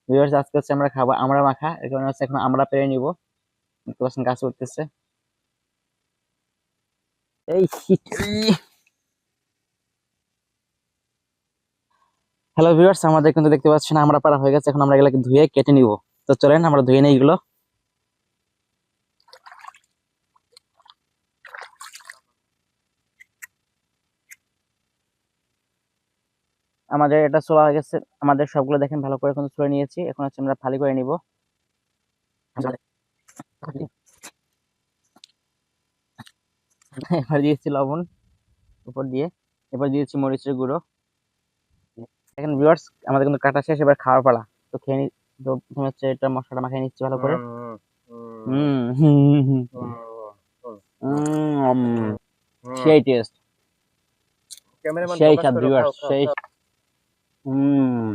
Viewers আজকে হচ্ছে আমরা খাবো আমরা মাখা, এর কারণে হচ্ছে এখন আমরা পেরে নিব। দেখতে পাচ্ছেন কাজ করতেছে। এই শিট। হ্যালো ভিউয়ার্স, আমাদের কিন্তু দেখতে পাচ্ছেন আমরা পারা হয়ে গেছে। এখন আমরা এগুলোকে ধুয়ে কেটে নিব। তো চলেন আমরা ধুয়ে নিই এগুলো। আমাদের এটা ছোলা হয়ে গেছে। আমাদের সবগুলো দেখেন ভালো করে কিন্তু ছুলে নিয়েছি। এখন হচ্ছে আমরা ফালি করে নিব। এবার দিয়েছি লবণ উপর দিয়ে, এবার দিয়েছি মরিচের গুঁড়ো। এখন ভিউয়ার্স আমাদের কিন্তু কাটা শেষ, এবার খাওয়ার পালা। তো খেয়ে নি। তো প্রথমে হচ্ছে এটা মশলাটা মাখিয়ে নিচ্ছি ভালো করে। হুম হুম হুম হুম, সেই টেস্ট, ক্যামেরাম্যান সেই ফোকাস স্বাদ করো, খাও ভিউয়ার্স, খাও সেই। খাও। হুম।